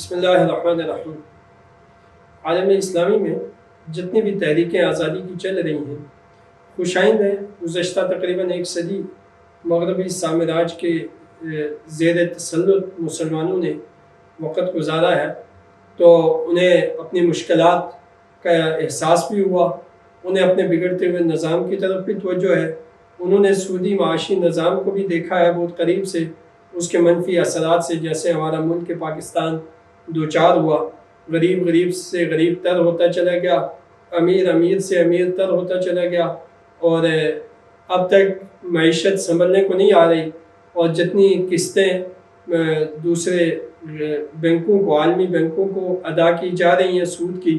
بسم اللہ الرحمن الرحیم۔ عالم اسلامی میں جتنی بھی تحریکیں آزادی کی چل رہی ہیں خوشائند ہیں۔ گزشتہ تقریباً ایک صدی مغربی سامراج کے زیر تسلط مسلمانوں نے وقت گزارا ہے، تو انہیں اپنی مشکلات کا احساس بھی ہوا، انہیں اپنے بگڑتے ہوئے نظام کی طرف بھی توجہ ہے۔ انہوں نے سودی معاشی نظام کو بھی دیکھا ہے بہت قریب سے، اس کے منفی اثرات سے، جیسے ہمارا ملک پاکستان دوچار ہوا، غریب سے غریب تر ہوتا چلا گیا، امیر سے امیر تر ہوتا چلا گیا، اور اب تک معیشت سنبھلنے کو نہیں آ رہی، اور جتنی قسطیں دوسرے بینکوں کو، عالمی بینکوں کو ادا کی جا رہی ہیں سود کی،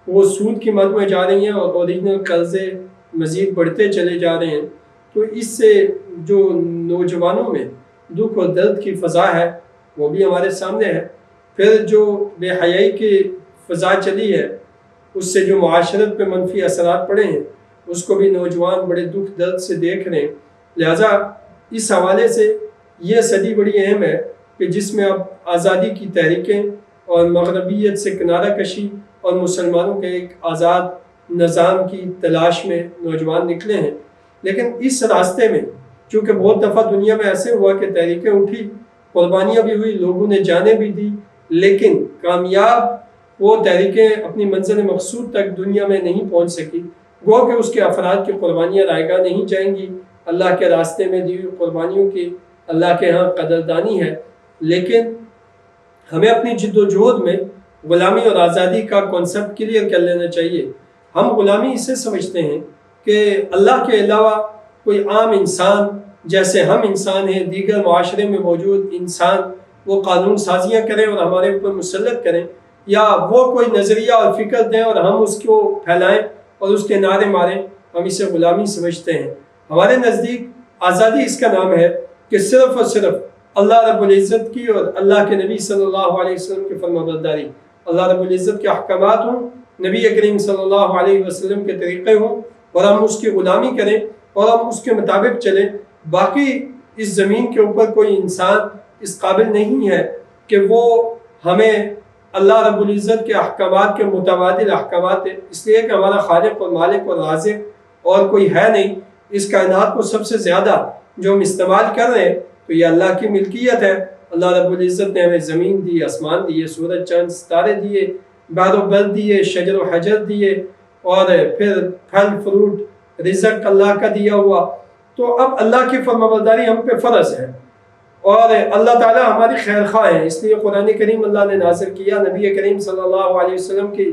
وہ سود کی مد میں جا رہی ہیں، اور اوریجنل قرضے مزید بڑھتے چلے جا رہے ہیں۔ تو اس سے جو نوجوانوں میں دکھ اور درد کی فضا ہے وہ بھی ہمارے سامنے ہے۔ پھر جو بے حیائی کی فضا چلی ہے، اس سے جو معاشرت پہ منفی اثرات پڑے ہیں، اس کو بھی نوجوان بڑے دکھ درد سے دیکھ رہے ہیں۔ لہٰذا اس حوالے سے یہ صدی بڑی اہم ہے کہ جس میں اب آزادی کی تحریکیں اور مغربیت سے کنارہ کشی اور مسلمانوں کے ایک آزاد نظام کی تلاش میں نوجوان نکلے ہیں۔ لیکن اس راستے میں چونکہ بہت دفعہ دنیا میں ایسے ہوا کہ تحریکیں اٹھی، قربانیاں بھی ہوئی، لوگوں نے جانیں بھی دی، لیکن کامیاب وہ تحریکیں اپنی منزل مقصود تک دنیا میں نہیں پہنچ سکی۔ گو کہ اس کے افراد کی قربانیاں رائے گاہ نہیں جائیں گی۔ اللہ کے راستے میں دی ہوئی قربانیوں کی اللہ کے ہاں قدردانی ہے، لیکن ہمیں اپنی جد و جہد میں غلامی اور آزادی کا کنسپٹ کلیئر کر لینا چاہیے۔ ہم غلامی اسے سمجھتے ہیں کہ اللہ کے علاوہ کوئی عام انسان جیسے ہم انسان ہیں، دیگر معاشرے میں موجود انسان، وہ قانون سازیاں کریں اور ہمارے اوپر مسلط کریں، یا وہ کوئی نظریہ اور فکر دیں اور ہم اس کو پھیلائیں اور اس کے نعرے ماریں، ہم اسے غلامی سمجھتے ہیں۔ ہمارے نزدیک آزادی اس کا نام ہے کہ صرف اور صرف اللہ رب العزت کی اور اللہ کے نبی صلی اللہ علیہ وسلم کی فرما برداری، اللہ رب العزت کے احکامات ہوں، نبی کریم صلی اللہ علیہ وسلم کے طریقے ہوں، اور ہم اس کی غلامی کریں اور ہم اس کے مطابق چلیں۔ باقی اس زمین کے اوپر کوئی انسان اس قابل نہیں ہے کہ وہ ہمیں اللہ رب العزت کے احکامات کے متبادل احکامات ہے، اس لیے کہ ہمارا خالق اور مالک اور رازق اور کوئی ہے نہیں۔ اس کائنات کو سب سے زیادہ جو ہم استعمال کر رہے ہیں تو یہ اللہ کی ملکیت ہے۔ اللہ رب العزت نے ہمیں زمین دی، آسمان دیے، سورج چاند ستارے دیے، بحر و بر دیے، شجر و حجر دیے، اور پھر پھل فروٹ رزق اللہ کا دیا ہوا۔ تو اب اللہ کی فرمانبرداری ہم پہ فرض ہے، اور اللہ تعالیٰ ہماری خیر خواہ ہے، اس لیے قرآن کریم اللہ نے نازل کیا۔ نبی کریم صلی اللہ علیہ وسلم کی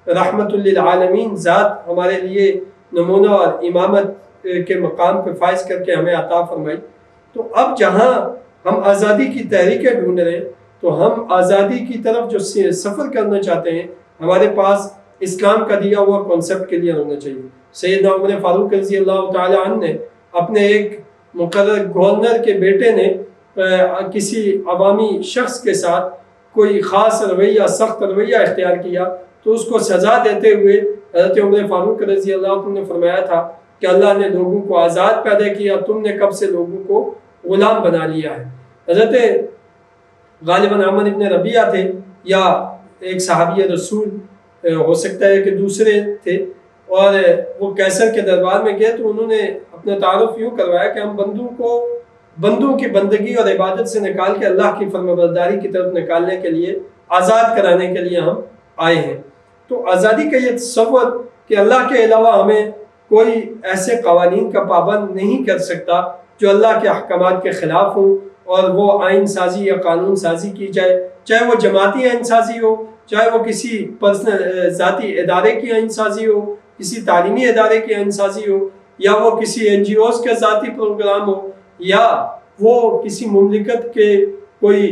رحمت للعالمین ذات ہمارے لیے نمونہ اور امامت کے مقام پہ فائز کر کے ہمیں عطا فرمائی۔ تو اب جہاں ہم آزادی کی تحریکیں ڈھونڈ رہے ہیں، تو ہم آزادی کی طرف جو سفر کرنا چاہتے ہیں، ہمارے پاس اسلام کا دیا ہوا کانسیپٹ کلیئر ہونا چاہیے۔ سیدنا عمر فاروق رضی اللہ تعالی عنہ نے اپنے ایک مقرر گورنر کے بیٹے نے کسی عوامی شخص کے ساتھ کوئی خاص رویہ، سخت رویہ اختیار کیا، تو اس کو سزا دیتے ہوئے حضرت عمر فاروق رضی اللہ عنہ نے فرمایا تھا کہ اللہ نے لوگوں کو آزاد پیدا کیا، تم نے کب سے لوگوں کو غلام بنا لیا ہے۔ حضرت غالباً عامر ابن ربیعہ تھے، یا ایک صحابی رسول ہو سکتا ہے کہ دوسرے تھے، اور وہ کیسر کے دربار میں گئے تو انہوں نے اپنا تعارف یوں کروایا کہ ہم بندوں کی بندگی اور عبادت سے نکال کے اللہ کی فرمانبرداری کی طرف نکالنے کے لیے، آزاد کرانے کے لیے ہم آئے ہیں۔ تو آزادی کا یہ تصور کہ اللہ کے علاوہ ہمیں کوئی ایسے قوانین کا پابند نہیں کر سکتا جو اللہ کے احکامات کے خلاف ہوں، اور وہ آئین سازی یا قانون سازی کی جائے، چاہے وہ جماعتی آئین سازی ہو، چاہے وہ کسی پرسنل ذاتی ادارے کی آئین سازی ہو، کسی تعلیمی ادارے کی آئین سازی ہو، یا وہ کسی NGOs کے ذاتی پروگرام ہو، یا وہ کسی مملکت کے کوئی